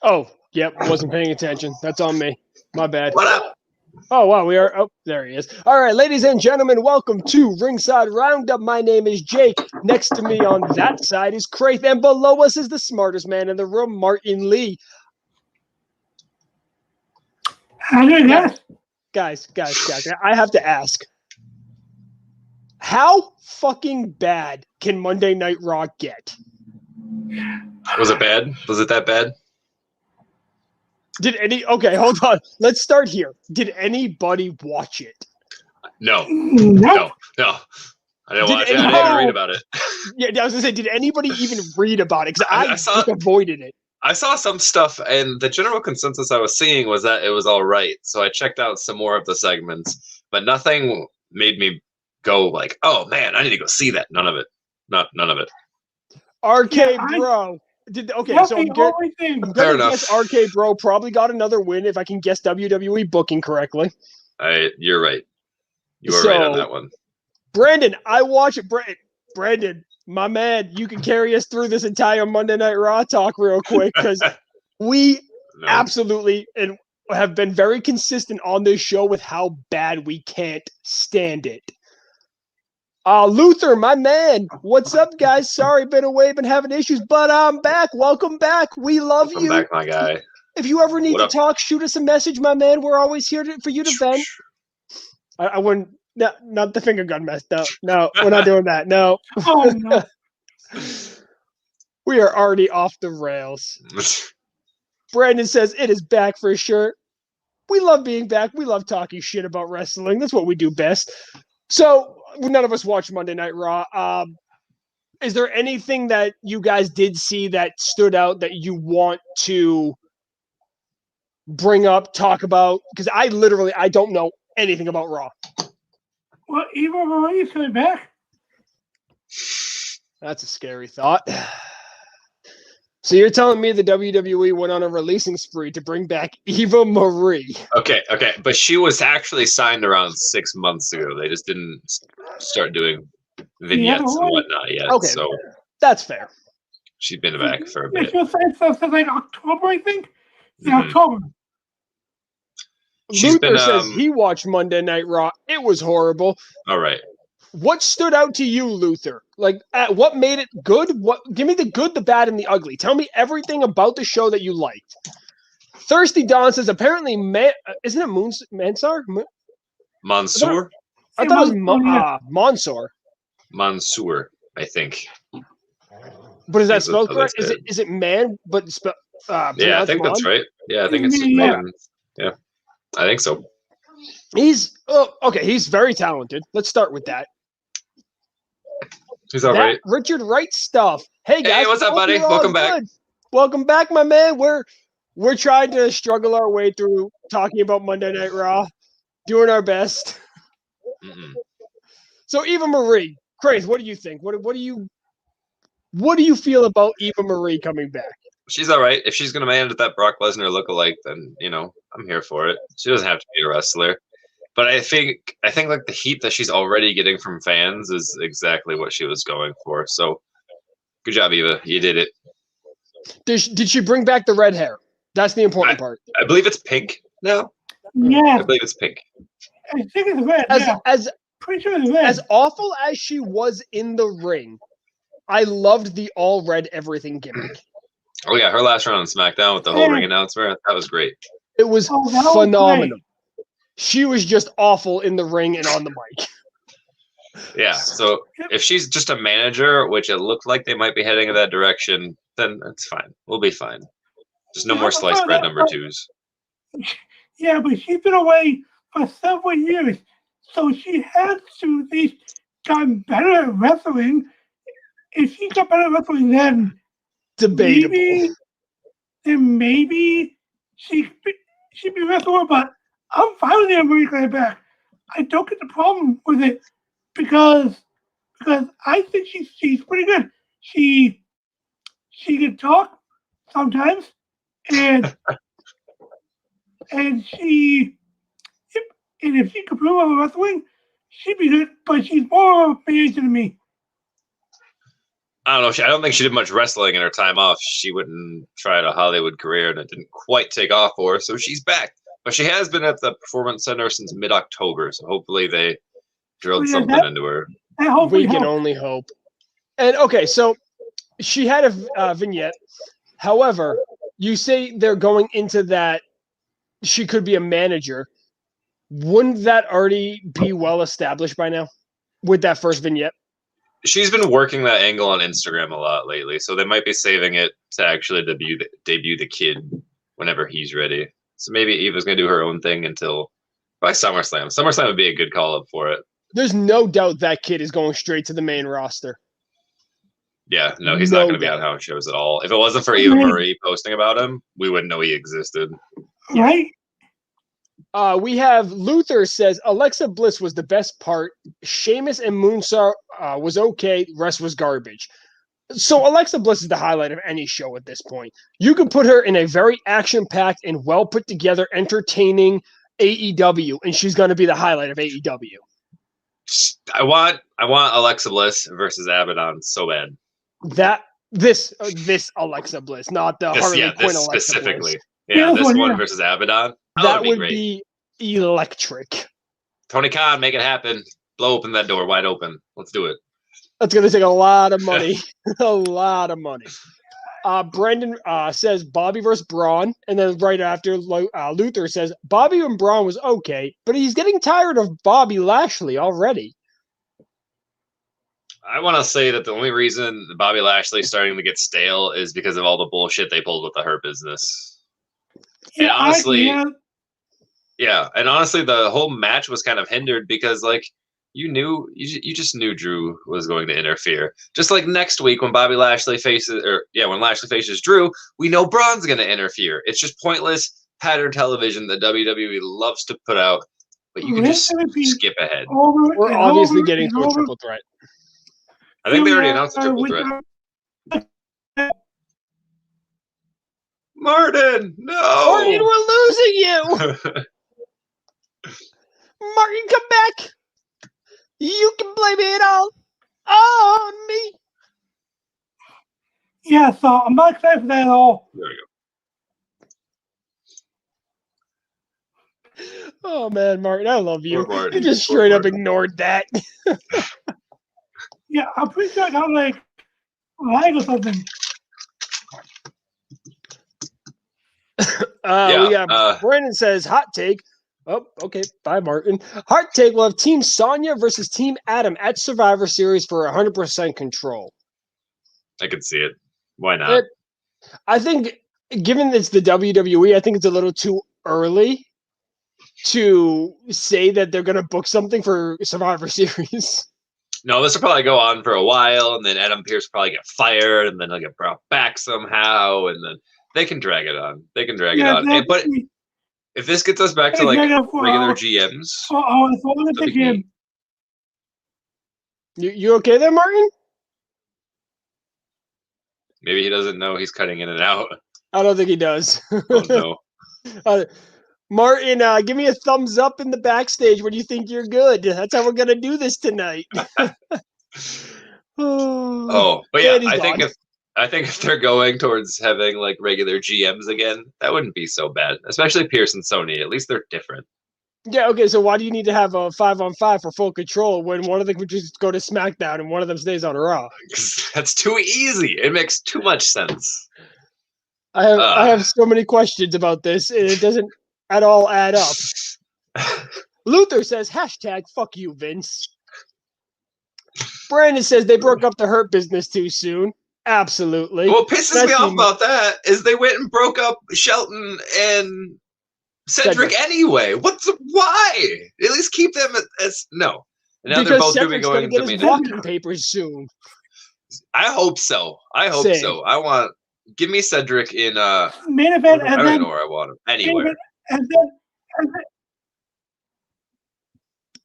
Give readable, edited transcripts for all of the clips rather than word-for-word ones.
Oh, yep, wasn't paying attention. That's on me. My bad. What up? Oh, wow, we are. Oh, there he is. All right, ladies and gentlemen, welcome to Ringside Roundup. My name is Jake. Next to me on that side is Craith, and below us is the smartest man in the room, Martin Lee. Guys, I have to ask. How fucking bad can Monday Night Raw get? Was it bad? Was it that bad? Okay, hold on. Let's start here. Did anybody watch it? No. I didn't watch it. I didn't even read about it. Yeah, I was going to say, did anybody even read about it? Because I just avoided it. I saw some stuff, and the general consensus I was seeing was that it was all right. So I checked out some more of the segments, but nothing made me go like, oh, man, I need to go see that. None of it. None of it. RK Bro. So I'm going to guess RK Bro probably got another win if I can guess WWE booking correctly. You're right. You are right on that one. Brandon, I watch it. Brandon, my man, you can carry us through this entire Monday Night Raw talk real quick because we absolutely and have been very consistent on this show with how bad we can't stand it. Luther, my man, what's up, guys? Sorry, been away, been having issues, but I'm back. Welcome back. We love you. Welcome back, my guy. If you ever need to talk, shoot us a message, my man. We're always here for you to vent. I wouldn't. No, not the finger gun mess. No, we're not doing that. No. Oh, no. We are already off the rails. Brandon says it is back for sure. We love being back. We love talking shit about wrestling. That's what we do best. So none of us watch Monday Night Raw. Is there anything that you guys did see that stood out that you want to bring up, talk about? Because I don't know anything about Raw. Well, Eva Marie's coming back. That's a scary thought. So you're telling me the WWE went on a releasing spree to bring back Eva Marie? Okay, but she was actually signed around 6 months ago. They just didn't start doing vignettes and whatnot yet. Okay, so that's fair. She's been back for a bit. She was signed since like October, I think. Yeah, October. Luther says he watched Monday Night Raw. It was horrible. All right. What stood out to you, Luther? Like, what made it good? Give me the good, the bad, and the ugly. Tell me everything about the show that you liked. Thirsty Don says apparently, isn't it Mansoor? Mansoor? I thought it was Mansoor. Mansoor, I think. But is that spelled correct? Is it man? But yeah, I think that's right. Yeah, I think it's man. Yeah, I think so. He's very talented. Let's start with that. He's all right. Richard Wright stuff. Hey guys, hey, what's up, buddy? Welcome back. Welcome back, my man. We're trying to struggle our way through talking about Monday Night Raw, doing our best. Mm-hmm. So Eva Marie, Craith, what do you think? What do you feel about Eva Marie coming back? She's all right. If she's gonna manage that Brock Lesnar lookalike, then I'm here for it. She doesn't have to be a wrestler. But I think like the heat that she's already getting from fans is exactly what she was going for. So good job, Eva. You did it. Did she bring back the red hair? That's the important part. I believe it's pink now. Yeah. I believe it's pink. I think it's red. Pretty sure it's red. As awful as she was in the ring, I loved the all red everything gimmick. Oh yeah, her last round on SmackDown with the whole ring announcer, that was great. It was phenomenal. She was just awful in the ring and on the mic. Yeah, so if she's just a manager, which it looked like they might be heading in that direction, then it's fine. We'll be fine. Just no more sliced bread number twos. Yeah, but she's been away for several years, so she has to at least gotten better at wrestling. If she got better at wrestling, then debatable. Maybe she'd be a wrestler, but I'm fine with the Marie coming back. I don't get the problem with it because I think she's pretty good. She can talk sometimes, and if she could prove her wrestling, she'd be good. But she's more of a manager than me. I don't know. I don't think she did much wrestling in her time off. She wouldn't try a Hollywood career, and it didn't quite take off for her. So she's back, but she has been at the Performance Center since mid-October. So hopefully they drilled something into her. We can only hope. And okay, so she had a vignette. However, you say they're going into that she could be a manager. Wouldn't that already be well established by now with that first vignette? She's been working that angle on Instagram a lot lately, so they might be saving it to actually debut the kid whenever he's ready. So maybe Eva's going to do her own thing until by SummerSlam. SummerSlam would be a good call-up for it. There's no doubt that kid is going straight to the main roster. Yeah, no, he's not going to be on house shows at all. If it wasn't for Eva Marie posting about him, we wouldn't know he existed. Right? We have Luther says Alexa Bliss was the best part. Sheamus and Moonsault was okay. Rest was garbage. So Alexa Bliss is the highlight of any show at this point. You can put her in a very action-packed and well put together, entertaining AEW, and she's going to be the highlight of AEW. I want Alexa Bliss versus Abaddon so bad. This Alexa Bliss, not the Harley Quinn Alexa specifically. Bliss. Yeah, this one versus Abaddon. That would be electric. Tony Khan, make it happen. Blow open that door wide open. Let's do it. That's going to take a lot of money. A lot of money. Brendan says Bobby versus Braun. And then right after, Luther says Bobby and Braun was okay, but he's getting tired of Bobby Lashley already. I want to say that the only reason Bobby Lashley is starting to get stale is because of all the bullshit they pulled with the Hurt Business. And honestly, and honestly, the whole match was kind of hindered because, like, you just knew Drew was going to interfere. Just like next week when Lashley faces Drew, we know Braun's going to interfere. It's just pointless pattern television that WWE loves to put out, but you can just skip ahead. We're obviously getting to a triple threat. I think they already announced a triple threat. Martin, no! Martin, we're losing you! Martin, come back! You can blame it all on me! Yeah, so I'm not excited for that at all. There we go. Oh, man, Martin, I love you. Martin. You just straight up ignored that. Yeah, I'm pretty sure I got like a lag or something. We got Brandon says hot take. Oh, okay. Bye, Martin. Hot take will have Team Sonya versus Team Adam at Survivor Series for 100% control. I can see it. Why not? I think, given it's the WWE, I think it's a little too early to say that they're going to book something for Survivor Series. No, this will probably go on for a while, and then Adam Pearce will probably get fired, and then he'll get brought back somehow, and then they can drag it on. They can drag it on. Exactly. But if this gets us back to like regular GMs, you okay there, Martin? Maybe he doesn't know he's cutting in and out. I don't think he does. Oh no. Martin, give me a thumbs up in the backstage when you think you're good. That's how we're gonna do this tonight. But yeah, I think if they're going towards having like regular GMs again, that wouldn't be so bad. Especially Pearce and Sony. At least they're different. Yeah. Okay. So why do you need to have a 5-on-5 for full control when one of them would just go to SmackDown and one of them stays on Raw? That's too easy. It makes too much sense. I have so many questions about this, and it doesn't at all add up. Luther says, #fuck you, Vince. Brandon says they broke up the Hurt Business too soon. Absolutely. What pisses me off about that is they went and broke up Shelton and Cedric anyway. Why? At least keep them as no. And now they're both Cedric's going to into get his walking papers soon. I hope so. Give me Cedric in main event. I don't know where I want him. Anywhere.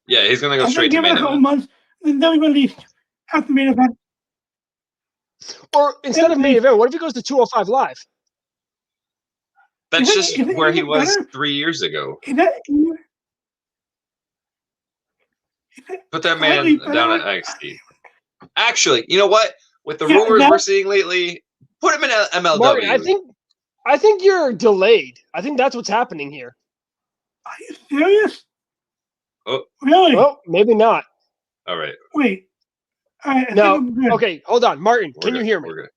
Yeah, he's gonna go straight to main event. Months, then we release at the main event. Or instead of main event, what if he goes to 205 Live? That's just where he was 3 years ago. Put that man down at NXT. Actually, you know what? with the rumors we're seeing lately, put him in MLW. Martin, I think you're delayed. I think that's what's happening here. Are you serious? Oh. Really? Well, maybe not. All right. Wait. All right, No. Okay, hold on. Martin, can you hear me? We're good.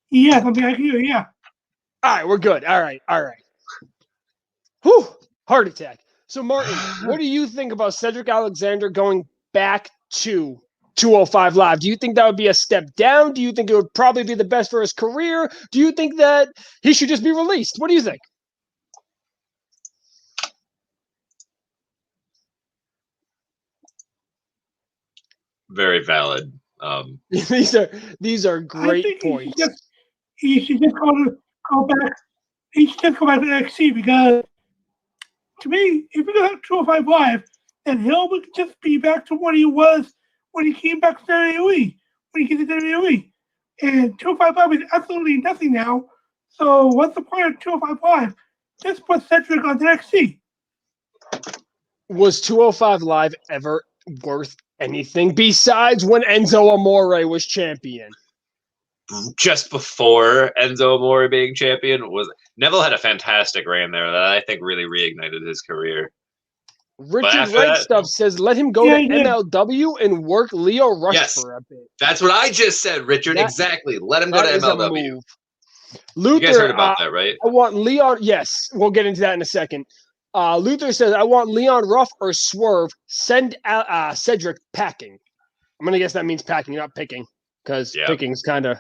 Yes, I can hear you, yeah. All right, we're good. All right. Whew, heart attack. So, Martin, what do you think about Cedric Alexander going back to 205 Live? Do you think that would be a step down? Do you think it would probably be the best for his career? Do you think that he should just be released? What do you think? Very valid. These are great points. He should just go back. He should just go back to NXT because, to me, if we go to 205 Live, then he'll just be back to what he was when he came back to WWE. When he came to WWE, and 205 Live is absolutely nothing now. So what's the point of 205 Live? Just put Cedric on NXT. Was 205 Live ever worth anything besides when Enzo Amore was champion? Just before Enzo Amore being champion, Neville had a fantastic reign there that I think really reignited his career. Richard Wright stuff says let him go to MLW and work Leo Rush for a bit. That's what I just said, Richard. Exactly. Let him go to MLW. Luther, you guys heard about that, right? I want Leon. Yes, we'll get into that in a second. Luther says, I want Leon Ruff or Swerve. Send Cedric packing. I'm going to guess that means packing, not picking. Because picking's kind of,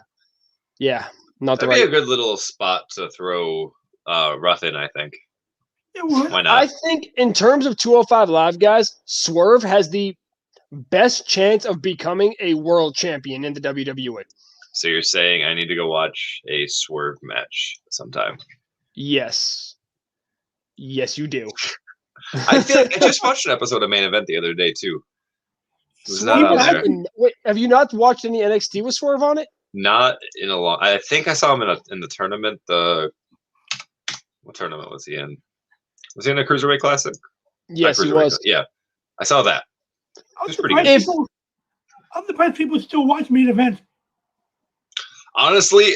not the right. That'd be a good little spot to throw Ruff in, I think. Why not? I think in terms of 205 Live, guys, Swerve has the best chance of becoming a world champion in the WWE. So you're saying I need to go watch a Swerve match sometime? Yes. Yes, you do. I feel like I just watched an episode of Main Event the other day, too. It was not on there. Wait, have you not watched any NXT with Swerve on it? Not in a long... I think I saw him in the tournament. What tournament was he in? Was he in the Cruiserweight Classic? Yes, he was. Yeah, I saw that. It was pretty good. I'm surprised people still watch Main Event. Honestly,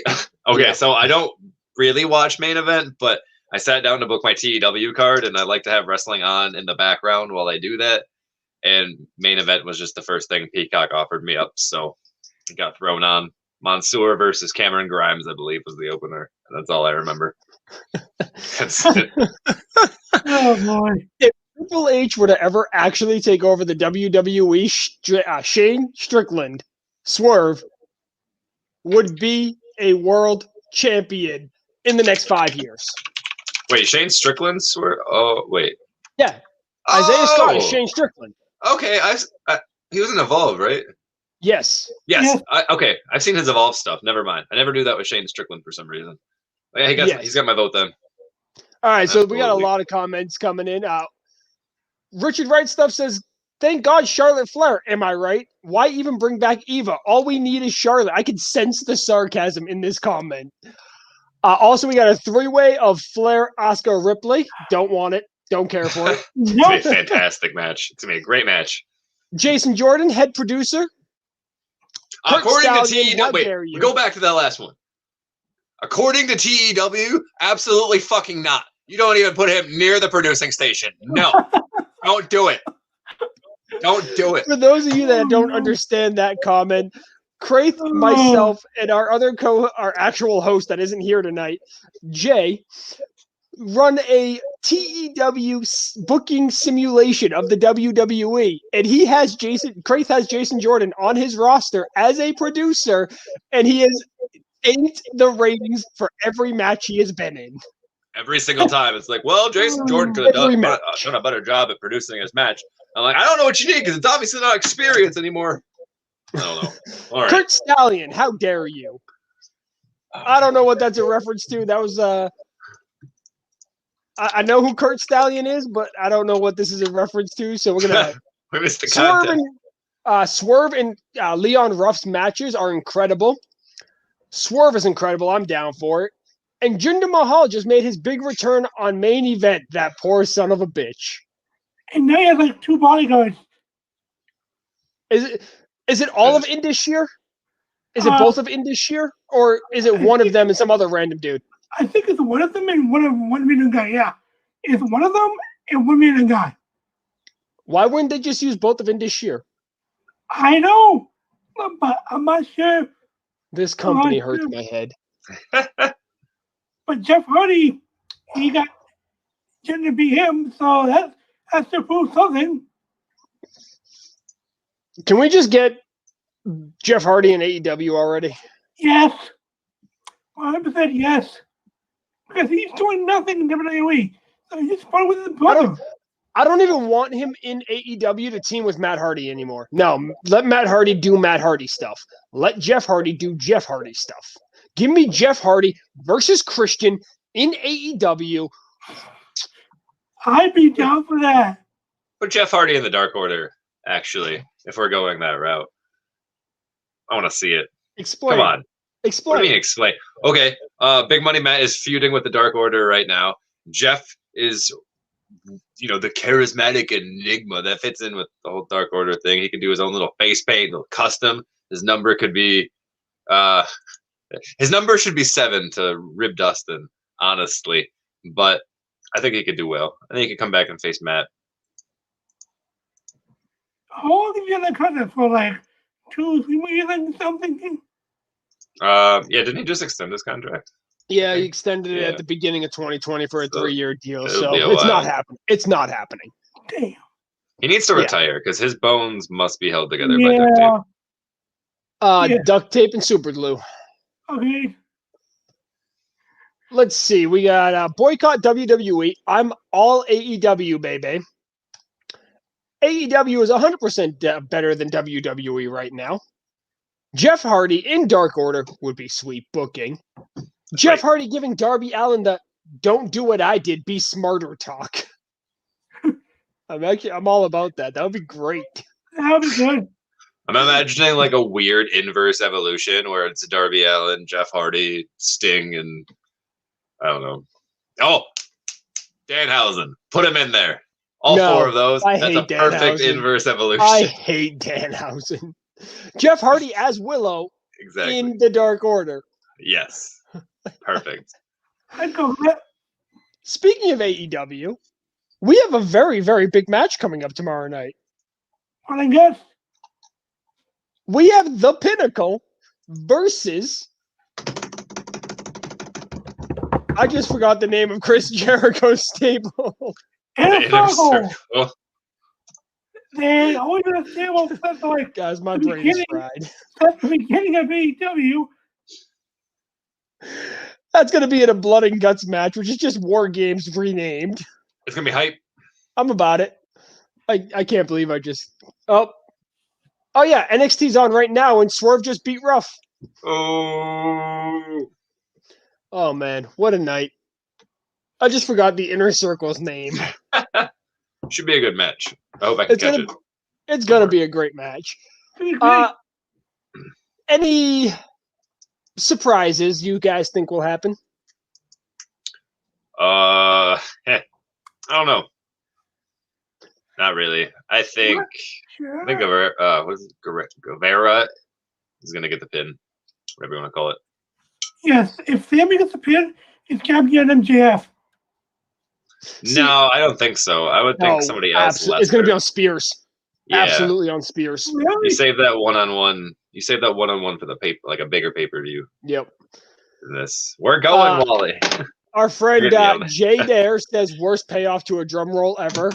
okay, so I don't really watch Main Event, but I sat down to book my TEW card, and I like to have wrestling on in the background while I do that. And Main Event was just the first thing Peacock offered me up, so it got thrown on. Mansoor versus Cameron Grimes, I believe, was the opener. And that's all I remember. That's it. Oh, boy. If Triple H were to ever actually take over the WWE, Shane Strickland, Swerve, would be a world champion in the next 5 years. Wait, Shane Strickland? Oh, wait. Yeah. Isaiah Scott is Shane Strickland. Okay. He was in Evolve, right? Yes. Yes. Okay. I've seen his Evolve stuff. Never mind. I never knew that was Shane Strickland for some reason. Yeah, he's got my vote then. All right. So we got a lot of comments coming in. Richard Wright stuff says, thank God Charlotte Flair. Am I right? Why even bring back Eva? All we need is Charlotte. I can sense the sarcasm in this comment. Also, we got a three-way of Flair, Asuka, Ripley. Don't want it. Don't care for it. It's going to be a fantastic match. It's going to be a great match. Jason Jordan, head producer. According to TEW, wait, go back to that last one. According to TEW, absolutely fucking not. You don't even put him near the producing station. No. Don't do it. Don't do it. For those of you that don't understand that comment, Craith, myself, and our actual host that isn't here tonight, Jay, run a TEW booking simulation of the WWE, and Craith has Jason Jordan on his roster as a producer, and he has inked the ratings for every match he has been in. Every single time. It's like, well, Jason Jordan could have done a better job at producing his match. I'm like, I don't know what you need because it's obviously not experience anymore. I don't know. All right. Kurt Stallion, how dare you? I don't know what that's a reference to. That was I know who Kurt Stallion is, but I don't know what this is a reference to. So we're gonna we missed the content. Swerve and Leon Ruff's matches are incredible. Swerve is incredible. I'm down for it. And Jinder Mahal just made his big return on Main Event. That poor son of a bitch. And now he has like 2 bodyguards. Is it all of Indus here? Is it both of Indus Shear, or is it one of them and some other random dude? I think it's one of them and one random guy. Yeah, it's one of them and one random guy. Why wouldn't they just use both of Indus Shear? I know, but I'm not sure. This company hurts my head. But Jeff Hardy, he got Jinder beat him, so that has to prove something. Can we just get Jeff Hardy in AEW already? Yes, 100% yes. Because he's doing nothing in WWE. So he's just fun with his brother. I don't even want him in AEW to team with Matt Hardy anymore. No, let Matt Hardy do Matt Hardy stuff. Let Jeff Hardy do Jeff Hardy stuff. Give me Jeff Hardy versus Christian in AEW. I'd be down for that. Put Jeff Hardy in the Dark Order, actually, if we're going that route. I want to see it. Explain. Come on. Explain. What do you mean explain? Okay, Big Money Matt is feuding with the Dark Order right now. Jeff is, the charismatic enigma that fits in with the whole Dark Order thing. He can do his own little face paint, little custom. His number could be, his number should be 7 to Rib Dustin, honestly. But I think he could do well. I think he could come back and face Matt. How long have you had that contract for? Like 2, 3 more years or something? Yeah, didn't he just extend his contract? Yeah, he extended it at the beginning of 2020 for a 3-year deal. So it's not happening. It's not happening. Damn. He needs to retire because his bones must be held together by duct tape. Duct tape and super glue. Okay. Let's see. We got boycott WWE. I'm all AEW, baby. AEW is 100% better than WWE right now. Jeff Hardy in Dark Order would be sweet booking. Jeff Hardy giving Darby Allin the "don't do what I did, be smarter" talk. I'm all about that. That would be great. That would be good. I'm imagining like a weird inverse evolution where it's Darby Allin, Jeff Hardy, Sting, and I don't know. Oh, Danhausen. Put him in there. All 4 of those. That's a perfect inverse evolution. I hate Danhausen. Jeff Hardy as Willow in the Dark Order. Yes. Perfect. I'd go for that. Speaking of AEW, we have a very, very big match coming up tomorrow night. I guess. We have The Pinnacle versus... I just forgot the name of Chris Jericho's stable. Inner Circle. They always have a stable that's like... Guys, my brain is fried. That's the beginning of AEW. That's going to be in a Blood and Guts match, which is just War Games renamed. It's going to be hype. I'm about it. I can't believe I just... Oh, yeah, NXT's on right now, and Swerve just beat Ruff. Oh, man, what a night. I just forgot the Inner Circle's name. Should be a good match. I hope I can catch it. It's going to be a great match. Any surprises you guys think will happen? I don't know. Not really. I think Guevara is going to get the pin, whatever you want to call it. Yes, if Sammy gets the pin, it's got to be on MJF. No, I don't think so. I would think somebody else. It's going to be on Spears. Yeah. Absolutely on Spears. Really? You save that one-on-one. You save that one-on-one for the paper, like a bigger pay-per-view. Yep. We're going, Wally. Our friend Jay Dare says worst payoff to a drum roll ever.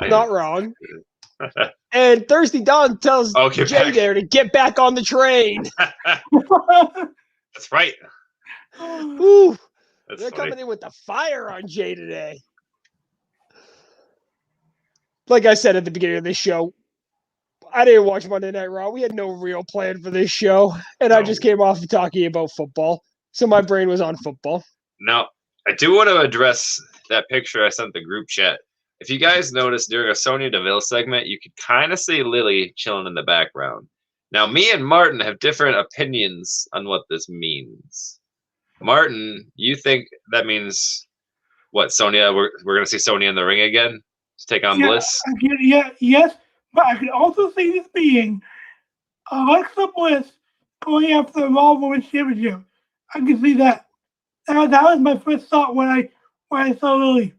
Not wrong. And Thirsty Don tells Jay Dare to get back on the train. That's right. Ooh, they're coming in with the fire on Jay today. Like I said at the beginning of this show, I didn't watch Monday Night Raw. We had no real plan for this show. And I just came off of talking about football. So my brain was on football. Now, I do want to address that picture I sent the group chat. If you guys noticed during a Sonya Deville segment, you could kind of see Lily chilling in the background. Now, me and Martin have different opinions on what this means. Martin, you think that means what, Sonya? We're going to see Sonya in the ring again to take on Bliss? Yes, but I could also see this being Alexa Bliss going after the Raw Women's Championship. I can see that. That was my first thought when I saw Lily.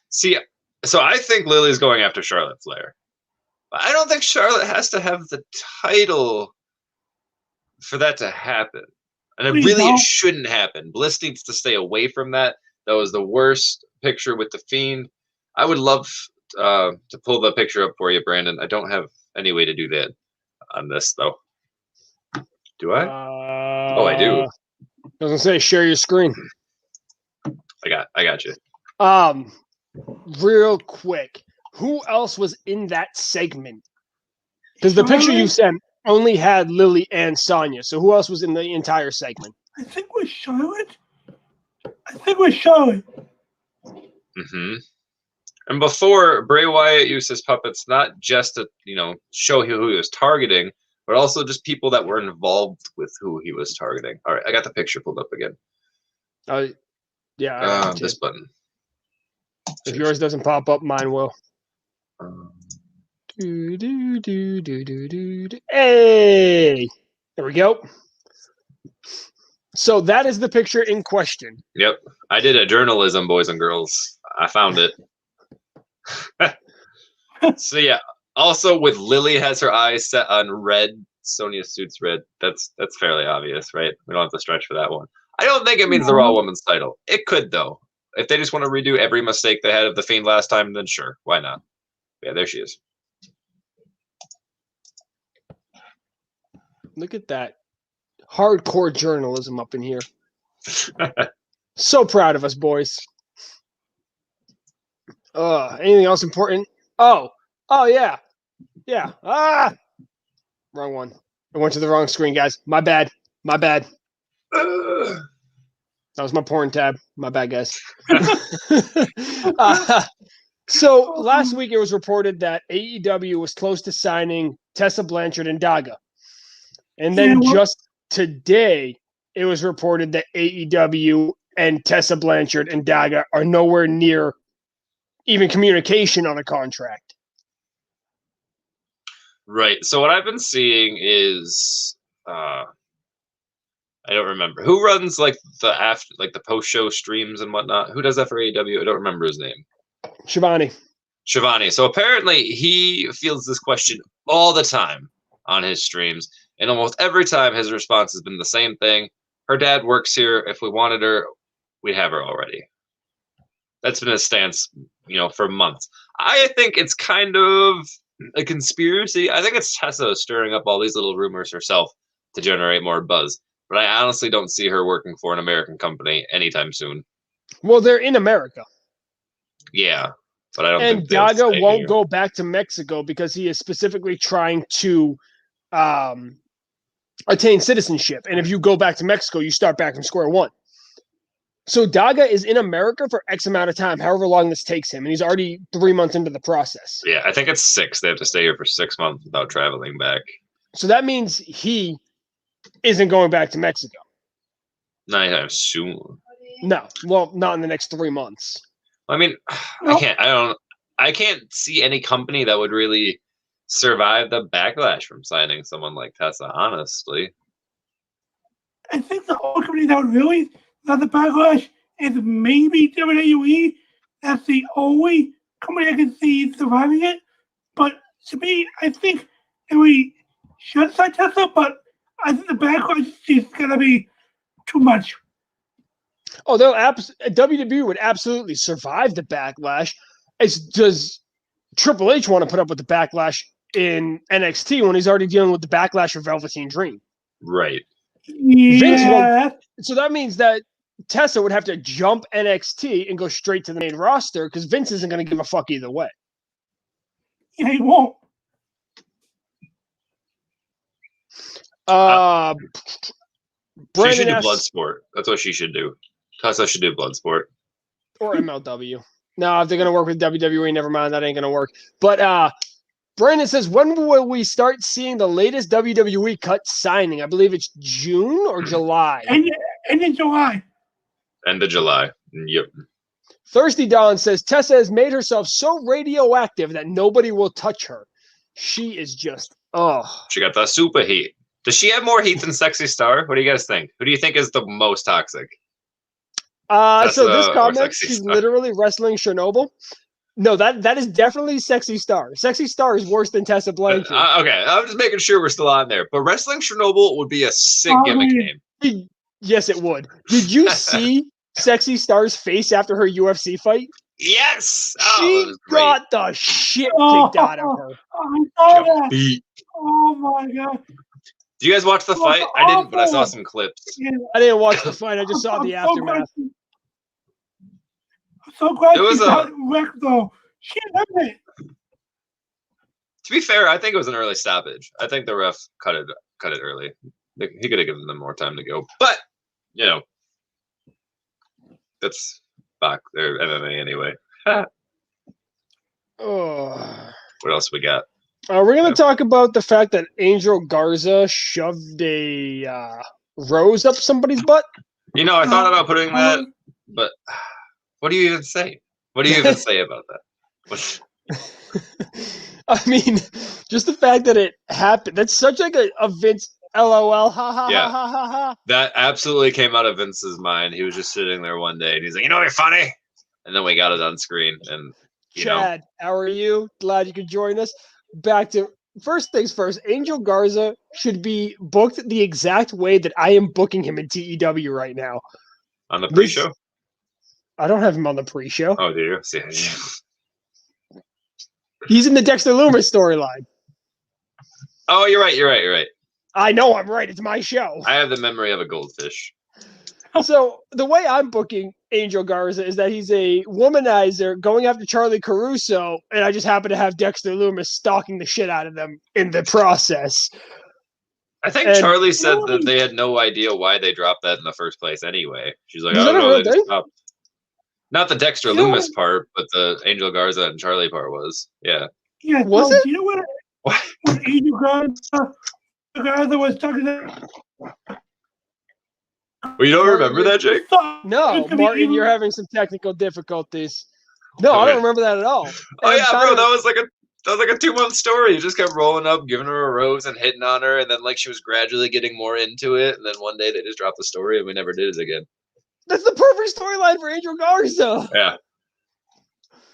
See, so I think Lily's going after Charlotte Flair. But I don't think Charlotte has to have the title for that to happen. And it shouldn't happen. Bliss needs to stay away from that. That was the worst picture with the Fiend. I would love to pull the picture up for you, Brandon. I don't have any way to do that on this, though. Do I? I do. I was gonna say share your screen. I got you. Real quick, who else was in that segment? Because the picture you sent only had Lily and Sonya. So who else was in the entire segment? I think it was Charlotte. Mm-hmm. And before, Bray Wyatt used his puppets not just to show who he was targeting, but also just people that were involved with who he was targeting. All right, I got the picture pulled up again. Yeah. This button. If yours doesn't pop up, mine will. Hey! There we go. So that is the picture in question. Yep. I did a journalism, boys and girls. I found it. So yeah. Also, with Lily has her eyes set on red, Sonya's suit's red. That's fairly obvious, right? We don't have to stretch for that one. I don't think it means the Raw Women's title. It could, though. If they just want to redo every mistake they had of the Fiend last time, then sure, why not? Yeah, there she is. Look at that. Hardcore journalism up in here. So proud of us, boys. Anything else important? Oh, yeah. Yeah. Wrong one. I went to the wrong screen, guys. My bad. That was my porn tab. My bad, guys. So last week it was reported that AEW was close to signing Tessa Blanchard and Daga. And then just today it was reported that AEW and Tessa Blanchard and Daga are nowhere near even communication on a contract. Right. So what I've been seeing is I don't remember who runs the post-show streams and whatnot. Who does that for AEW? I don't remember his name. Shivani. So apparently he fields this question all the time on his streams, and almost every time his response has been the same thing. Her dad works here. If we wanted her, we'd have her already. That's been his stance, for months. I think it's kind of a conspiracy. I think it's Tessa stirring up all these little rumors herself to generate more buzz. But I honestly don't see her working for an American company anytime soon. Well, they're in America. Yeah, but I don't think Daga won't go back to Mexico because he is specifically trying to attain citizenship. And if you go back to Mexico, you start back from square one. So Daga is in America for X amount of time, however long this takes him. And he's already 3 months into the process. Yeah, I think it's 6. They have to stay here for 6 months without traveling back. So that means he isn't going back to Mexico. Not anytime soon. No. Well, not in the next 3 months. I mean, I can't see any company that would really survive the backlash from signing someone like Tessa, honestly. I think the only company that would really have the backlash is maybe WWE. That's the only company I can see surviving it. But to me, I think we should sign Tessa, but I think the backlash is going to be too much. Oh, WWE would absolutely survive the backlash. Does Triple H want to put up with the backlash in NXT when he's already dealing with the backlash of Velveteen Dream? Right. Yeah. So that means that Tessa would have to jump NXT and go straight to the main roster because Vince isn't going to give a fuck either way. Yeah, he won't. She should do Bloodsport. That's what she should do. Tessa should do Bloodsport. Or MLW. No, if they're going to work with WWE, never mind. That ain't going to work. But Brandon says, when will we start seeing the latest WWE cut signing? I believe it's June or July. End of July. End of July. Yep. Thirsty Dawn says, Tessa has made herself so radioactive that nobody will touch her. She is just Oh, She got the super heat. Does she have more heat than Sexy Star? What do you guys think? Who do you think is the most toxic? so this Tessa or comment, Sexy she's Star? literally wrestling Chernobyl. No, that is definitely Sexy Star. Sexy Star is worse than Tessa Blanchard. Okay, I'm just making sure we're still on there. But Wrestling Chernobyl would be a sick gimmick name. Yes, it would. Did you see Sexy Star's face after her UFC fight? Yes! She got the shit kicked out of her. I saw that. Oh my god. Do you guys watch the fight? I didn't, but I saw some clips. Yeah. I didn't watch the fight. I just saw the aftermath. I'm so glad It was she got wrecked, though. She had it. To be fair, I think it was an early stoppage. I think the ref cut it early. He could have given them more time to go. But, you know, that's back there, MMA anyway. Oh. What else we got? We're going to talk about the fact that Angel Garza shoved a rose up somebody's butt. You know, I thought about putting that, but what do you even say? What do you even say about that? I mean, just the fact that it happened. That's such like a Vince LOL. Ha ha Yeah. ha ha ha. That absolutely came out of Vince's mind. He was just sitting there one day and he's like, you know, you're funny. And then we got it on screen. And, you Chad, how are you? Glad you could join us. Back to first things first. Angel Garza should be booked the exact way that I am booking him in TEW right now. on the pre-show? I don't have him on the pre-show. Oh, do you? See, He's in the Dexter Loomis storyline. oh, you're right. I know I'm right. It's my show. I have the memory of a goldfish. So the way I'm booking Angel Garza is that he's a womanizer going after Charlie Caruso, and I just happen to have Dexter Loomis stalking the shit out of them in the process. I think And- Charlie said that they had no idea why they dropped that in the first place anyway. She's like, Was I that don't a know. real They just thing? stopped. Not the Dexter You know Loomis part, but the Angel Garza and Charlie part was. Yeah. Yeah, Was no, it? do you know what? What? When Angel Garza was talking to Well, you don't remember that, Jake? No, Martin, you're having some technical difficulties. No, I Okay. don't remember that at all. Oh And yeah, bro, kinda- that was like a 2-month story. He just kept rolling up, giving her a rose and hitting on her, and then like she was gradually getting more into it, and then one day they just dropped the story and we never did it again. That's the perfect storyline for Angel Garza. Yeah.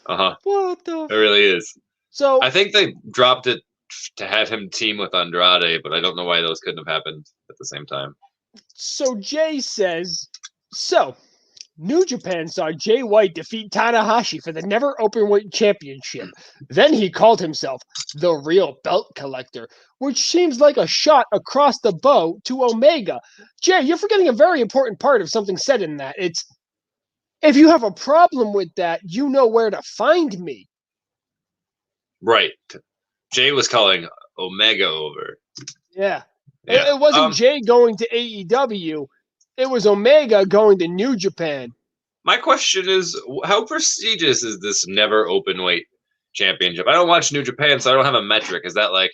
Uh-huh. What the? It really is. So I think they dropped it to have him team with Andrade, but I don't know why those couldn't have happened at the same time. So Jay says, so New Japan saw Jay White defeat Tanahashi for the Never Openweight Championship. Then he called himself the real belt collector, which seems like a shot across the bow to Omega. Jay, you're forgetting a very important part of something said in that. It's, if you have a problem with that, you know where to find me. Right. Jay was calling Omega over. Yeah. Yeah. It wasn't Jay going to AEW. It was Omega going to New Japan. My question is, how prestigious is this Never Openweight Championship? I don't watch New Japan, so I don't have a metric. Is that like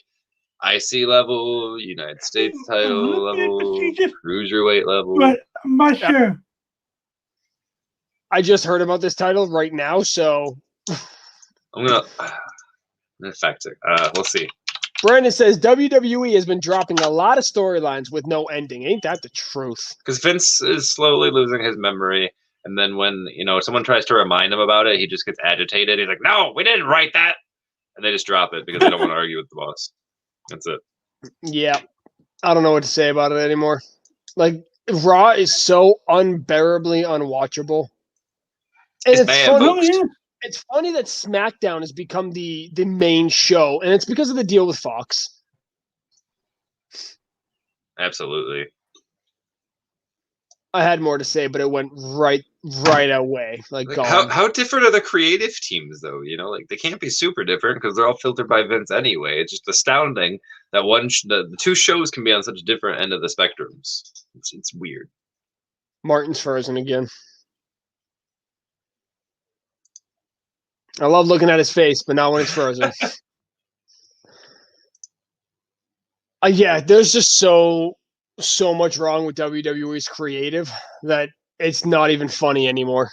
IC level, United States title level, cruiserweight level? But I'm not sure. I just heard about this title right now, so I'm gonna fact check. We'll see. Brandon says WWE has been dropping a lot of storylines with no ending. Ain't that the truth? Because Vince is slowly losing his memory, and then when someone tries to remind him about it, he just gets agitated. He's like, "No, we didn't write that," and they just drop it because they don't want to argue with the boss. That's it. Yeah. I don't know what to say about it anymore. Like, Raw is so unbearably unwatchable. And It's it's bad, funny. folks. It's funny that SmackDown has become the main show, and it's because of the deal with Fox. Absolutely. I had more to say, but it went right away. Like Like, gone. how different are the creative teams, though? Like they can't be super different because they're all filtered by Vince anyway. It's just astounding that the two shows can be on such different end of the spectrums. It's weird. Martin's frozen again. I love looking at his face, but not when it's frozen. Yeah, there's just so much wrong with WWE's creative that it's not even funny anymore.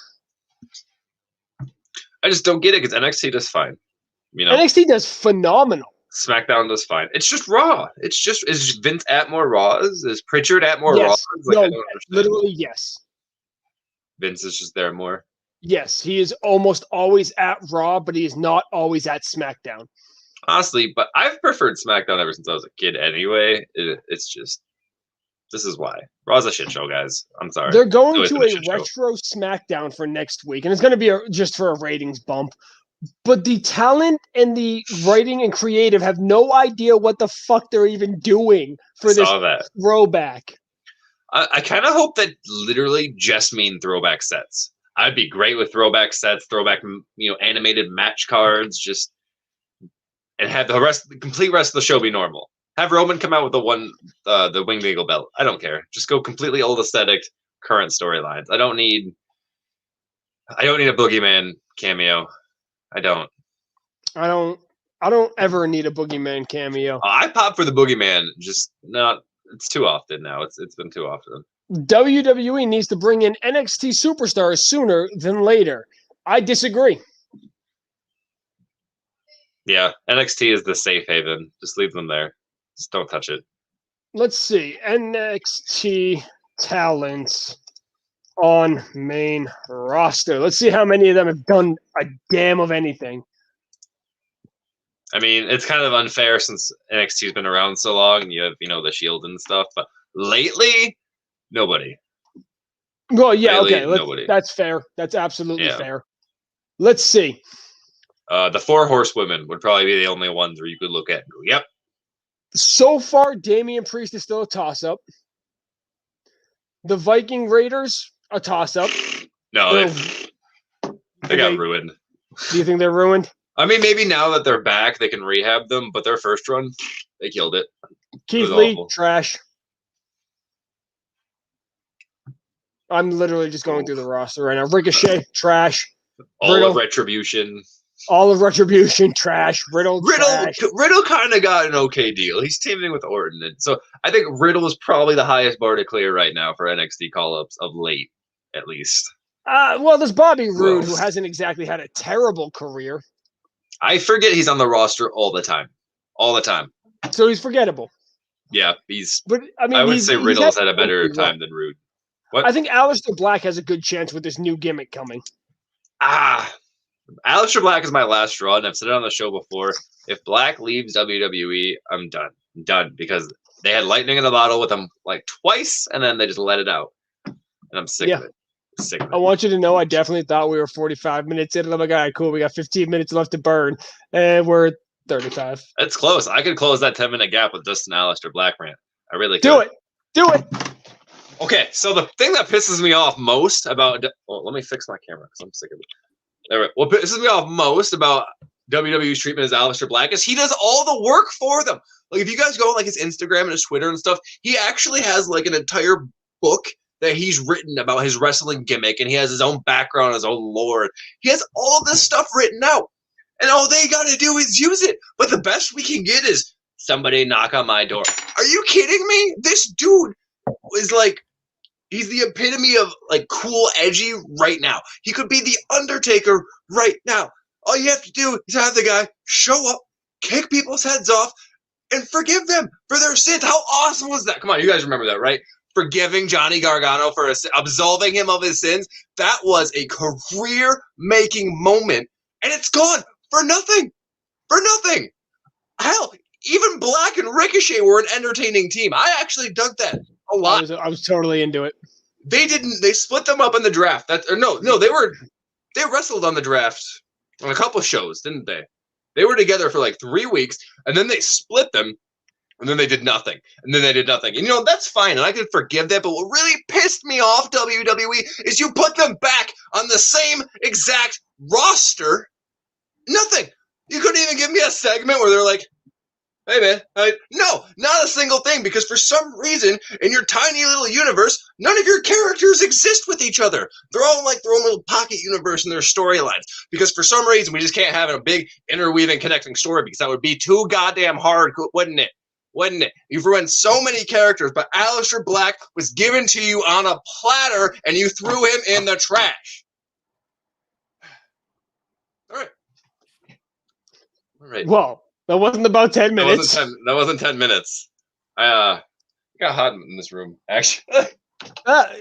I just don't get it because NXT does fine. NXT does phenomenal. SmackDown does fine. It's just Raw. Is Vince at more Raws? Is Pritchard at more Yes. Raws? Like, No, I don't understand. literally yes. Vince is just there more. Yes, he is almost always at Raw, but he is not always at SmackDown. Honestly, but I've preferred SmackDown ever since I was a kid anyway. It's just, this is why. Raw's a shit show, guys. I'm sorry. They're going It's to always a been shit show. retro SmackDown for next week, and it's going to be just for a ratings bump. But the talent and the writing and creative have no idea what the fuck they're even doing for this Saw that. throwback. I kind of hope that literally just mean throwback sets. I'd be great with throwback sets, throwback, animated match cards, just and have the complete rest of the show be normal. Have Roman come out with the Winged Eagle belt. I don't care. Just go completely old aesthetic, current storylines. I don't need a Boogeyman cameo. I don't ever need a Boogeyman cameo. I pop for the Boogeyman, just not. It's too often now. It's been too often. WWE needs to bring in NXT superstars sooner than later. I disagree. Yeah, NXT is the safe haven. Just leave them there. Just don't touch it. Let's see. NXT talents on main roster. Let's see how many of them have done a damn of anything. I mean, it's kind of unfair since NXT's been around so long and you have, the Shield and stuff, but lately, nobody. Well, yeah, Lately, okay. nobody. That's fair. That's absolutely fair. Let's see. The 4 horsewomen would probably be the only ones where you could look at and go, yep. So far, Damian Priest is still a toss-up. The Viking Raiders, a toss-up. No, they got ruined. Do you think they're ruined? I mean, maybe now that they're back, they can rehab them, but their first run, they killed it. Keith Lee, trash. I'm literally just going through the roster right now. Ricochet, trash. All of Retribution. All of Retribution, trash. Riddle, trash. Riddle kind of got an okay deal. He's teaming with Orton. And so I think Riddle is probably the highest bar to clear right now for NXT call-ups of late, at least. Well, there's Bobby Roode, who hasn't exactly had a terrible career. I forget he's on the roster all the time. All the time. So he's forgettable. Yeah, he's... But I would say Riddle's had a better time than Roode. What? I think Aleister Black has a good chance with this new gimmick coming. Aleister Black is my last straw, and I've said it on the show before. If Black leaves WWE, I'm done. I'm done, because they had lightning in the bottle with him like twice, and then they just let it out. And I'm sick of it. I want you to know I definitely thought we were 45 minutes in. And I'm like, all right, cool. We got 15 minutes left to burn, and we're 35. It's close. I could close that 10-minute gap with just an Aleister Black rant. I really could. Do it. Okay, so the thing that pisses me off most about... Well, let me fix my camera, because I'm sick of it. All right. What pisses me off most about WWE's treatment as Aleister Black is he does all the work for them. Like, if you guys go on, like, his Instagram and his Twitter and stuff, he actually has, like, an entire book that he's written about his wrestling gimmick, and he has his own background, his own lore. He has all this stuff written out, and all they got to do is use it. But the best we can get is somebody knock on my door. Are you kidding me? This dude is like, he's the epitome of like cool, edgy right now. He could be the Undertaker right now. All you have to do is have the guy show up, kick people's heads off, and forgive them for their sins. How awesome was that? Come on, you guys remember that, right? Forgiving Johnny Gargano for absolving him of his sins. That was a career-making moment, and it's gone for nothing. For nothing. Hell, even Black and Ricochet were an entertaining team. I actually dug that a lot. I was totally into it. They split them up in the draft. They wrestled on the draft on a couple shows, didn't they? They were together for like 3 weeks, and then they split them. And then they did nothing. And then they did nothing. And, that's fine. And I can forgive that. But what really pissed me off, WWE, is you put them back on the same exact roster. Nothing. You couldn't even give me a segment where they're like, hey, man. No, not a single thing. Because for some reason, in your tiny little universe, none of your characters exist with each other. They're all in like their own little pocket universe and their storylines. Because for some reason, we just can't have a big interweaving, connecting story. Because that would be too goddamn hard, wouldn't it? Wouldn't it? You've ruined so many characters, but Aleister Black was given to you on a platter, and you threw him in the trash. All right. Well, That wasn't about 10 minutes. That wasn't 10 minutes. I got hot in this room, actually.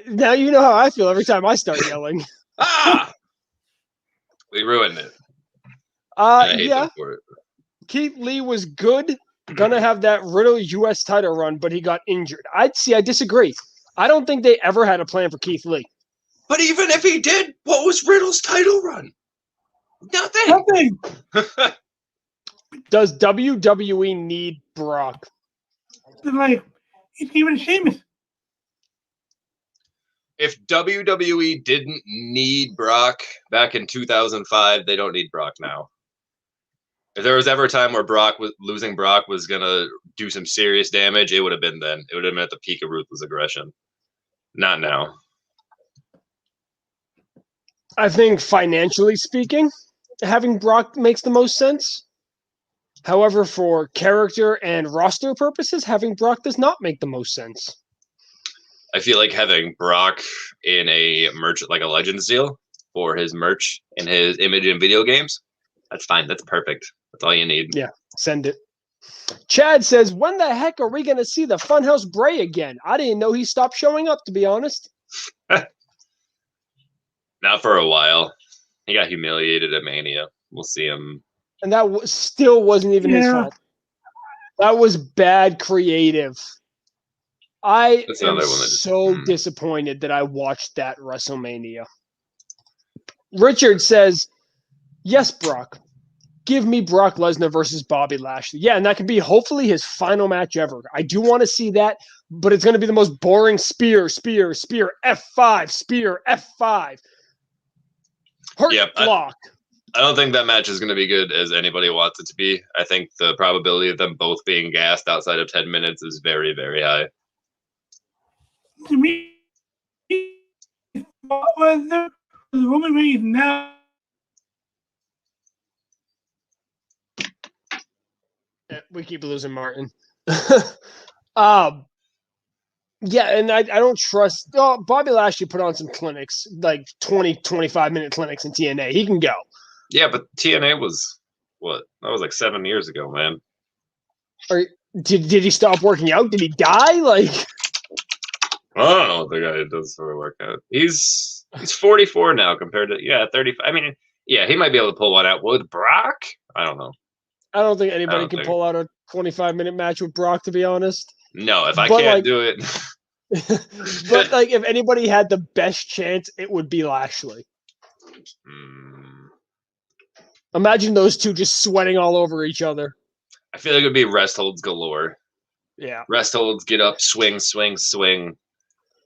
Now you know how I feel every time I start yelling. We ruined it. I hate them for it. Keith Lee was good. Gonna have that Riddle U.S. title run, but he got injured. I disagree. I don't think they ever had a plan for Keith Lee. But even if he did, what was Riddle's title run? Nothing. Does WWE need Brock? Like, he's even Sheamus. If WWE didn't need Brock back in 2005, they don't need Brock now. If there was ever a time where losing Brock was going to do some serious damage, it would have been then. It would have been at the peak of ruthless aggression. Not now. I think financially speaking, having Brock makes the most sense. However, for character and roster purposes, having Brock does not make the most sense. I feel like having Brock in a merch, like a Legends deal for his merch and his image in video games, that's fine. That's perfect. That's all you need. Yeah, send it. Chad says, when the heck are we going to see the Funhouse Bray again? I didn't know he stopped showing up, to be honest. Not for a while. He got humiliated at Mania. We'll see him. And that still wasn't even his fault. That was bad creative. I am so disappointed that I watched that WrestleMania. Richard says, yes, Brock. Give me Brock Lesnar versus Bobby Lashley. Yeah, and that could be hopefully his final match ever. I do want to see that, but it's going to be the most boring spear, F5, spear, F5. Block. I don't think that match is going to be good as anybody wants it to be. I think the probability of them both being gassed outside of 10 minutes is very, very high. To me, the Roman Reigns now. We keep losing Martin. Yeah, and I don't trust. Oh, Bobby Lashley put on some clinics, like 20, 25-minute clinics in TNA. He can go. Yeah, but TNA was what? That was like 7 years ago, man. Or did he stop working out? Did he die? Like, I don't know what the guy does for a workout. He's 44 now compared to 35. I mean, yeah, he might be able to pull one out with Brock. I don't know. I don't think anybody can pull out a 25-minute match with Brock, to be honest. No, if I can't do it. But like, if anybody had the best chance, it would be Lashley. Imagine those two just sweating all over each other. I feel like it would be rest holds galore. Yeah. Rest holds, get up, swing,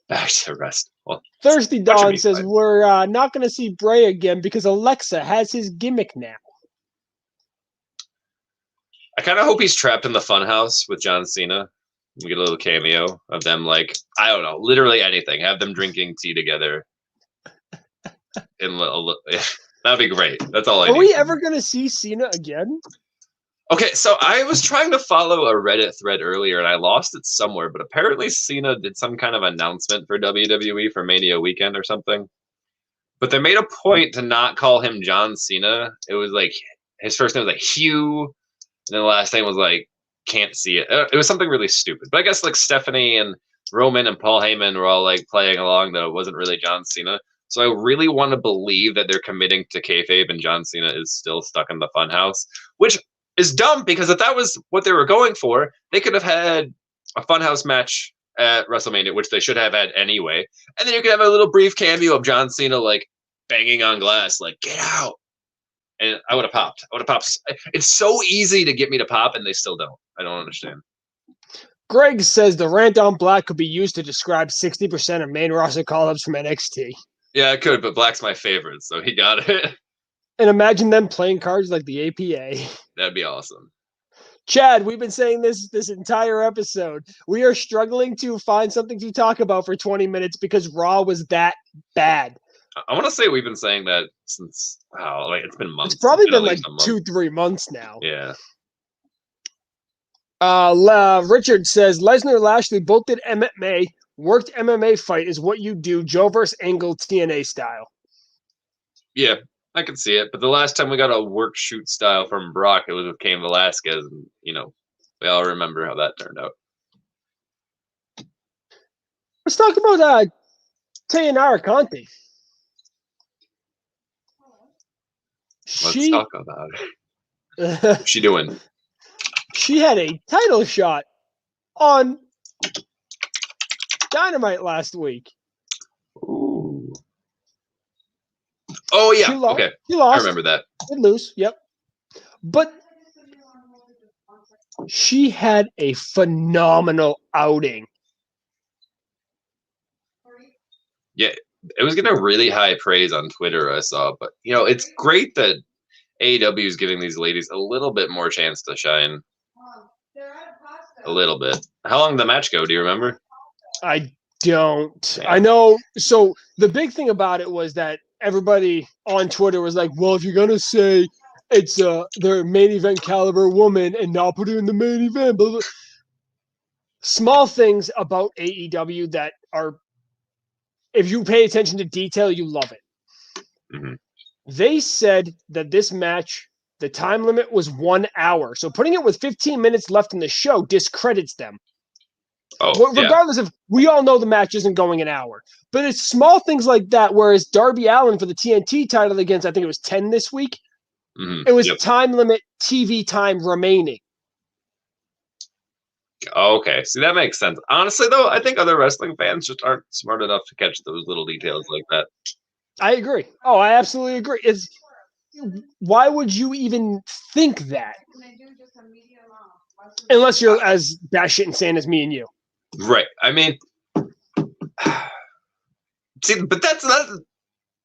back to rest. Well, Thirsty Dawn says, we're not going to see Bray again because Alexa has his gimmick now. I kind of hope he's trapped in the funhouse with John Cena. We get a little cameo of them, like, I don't know, literally anything. Have them drinking tea together. That'd be great. That's all I need. Are we ever going to see Cena again? Okay, so I was trying to follow a Reddit thread earlier, and I lost it somewhere, but apparently Cena did some kind of announcement for WWE for Mania weekend or something. But they made a point to not call him John Cena. It was like, his first name was like Hugh, and then the last name was like, can't see it. It was something really stupid. But I guess like Stephanie and Roman and Paul Heyman were all like playing along that it wasn't really John Cena. So I really want to believe that they're committing to kayfabe and John Cena is still stuck in the funhouse, which is dumb because if that was what they were going for, they could have had a funhouse match at WrestleMania, which they should have had anyway. And then you could have a little brief cameo of John Cena like banging on glass, like, get out. And I would have popped. It's so easy to get me to pop, and they still don't. I don't understand. Greg says the rant on Black could be used to describe 60% of main roster call-ups from NXT. Yeah, it could, but Black's my favorite, so he got it. And imagine them playing cards like the APA. That'd be awesome. Chad, we've been saying this entire episode. We are struggling to find something to talk about for 20 minutes because Raw was that bad. I want to say we've been saying that since, it's been months. It's probably been like 2-3 months now. Yeah. Richard says, Lesnar Lashley both did MMA. Worked MMA fight is what you do. Joe versus Angle TNA style. Yeah. I can see it. But the last time we got a work shoot style from Brock, it was with Cain Velasquez, and we all remember how that turned out. Let's talk about Tayanara Conti. Let's talk about it. What's she doing? She had a title shot on Dynamite last week. Ooh. Oh, yeah. Okay. She lost. I remember that. Did lose. Yep. But she had a phenomenal outing. Yeah. It was getting really high praise on Twitter, I saw. But, it's great that AEW is giving these ladies a little bit more chance to shine. A little bit. How long did the match go? Do you remember? I don't. Yeah. I know. So the big thing about it was that everybody on Twitter was like, well, if you're going to say it's their main event caliber woman and not put her in the main event, blah, blah. Small things about AEW that are, if you pay attention to detail, you love it. Mm-hmm. They said that this match, the time limit was 1 hour. So putting it with 15 minutes left in the show discredits them. Oh, regardless of, we all know the match isn't going an hour. But it's small things like that, whereas Darby Allin for the TNT title against, I think it was 10 this week, it was time limit TV time remaining. Okay, see, that makes sense. Honestly, though, I think other wrestling fans just aren't smart enough to catch those little details like that. I agree. Oh, I absolutely agree. Why would you even think that? Unless you're as batshit insane as me and you. Right. I mean, see, but that's not.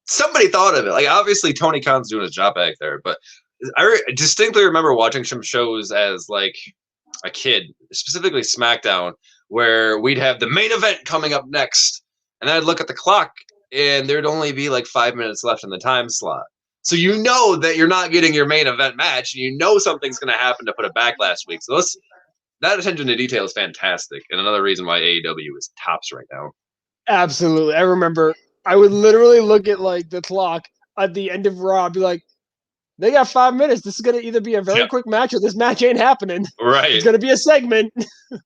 Somebody thought of it. Like, obviously, Tony Khan's doing his job back there, but I distinctly remember watching some shows as like a kid, specifically SmackDown, where we'd have the main event coming up next, and I'd look at the clock, and there'd only be like 5 minutes left in the time slot. So you know that you're not getting your main event match, and you know something's going to happen to put it back last week. So that attention to detail is fantastic, and another reason why AEW is tops right now. Absolutely. I remember I would literally look at like the clock at the end of Raw, be like, they got 5 minutes. This is going to either be a very quick match or this match ain't happening. Right. It's going to be a segment.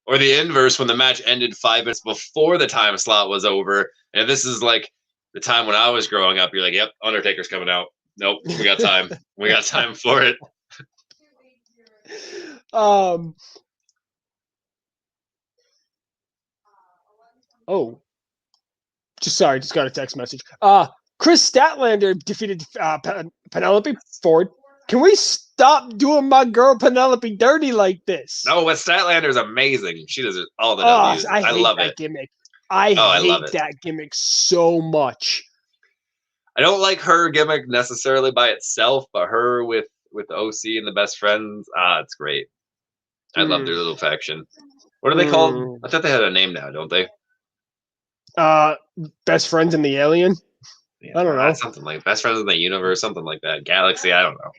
Or the inverse, when the match ended 5 minutes before the time slot was over. And this is like the time when I was growing up. You're like, yep, Undertaker's coming out. Nope, we got time. We got time for it. Just got a text message. Chris Statlander defeated Penelope Ford. Can we stop doing my girl Penelope dirty like this? No, but Statlander's amazing. She does all the W's. I love that it. Gimmick. I hate that gimmick so much. I don't like her gimmick necessarily by itself, but her with the OC and the best friends, it's great. I love their little faction. What are they called? I thought they had a name now, don't they? Best Friends in the Alien? Yeah, I don't know. Something like Best Friends in the Universe, something like that. Galaxy, I don't know.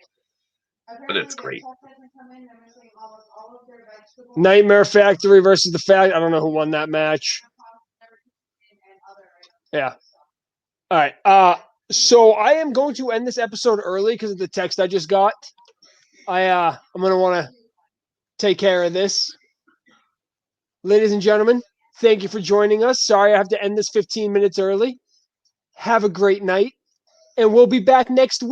But it's great. Nightmare Factory versus the Fact. I don't know who won that match. Yeah. All right. So I am going to end this episode early because of the text I just got. I'm going to want to take care of this. Ladies and gentlemen, thank you for joining us. Sorry I have to end this 15 minutes early. Have a great night, and we'll be back next week.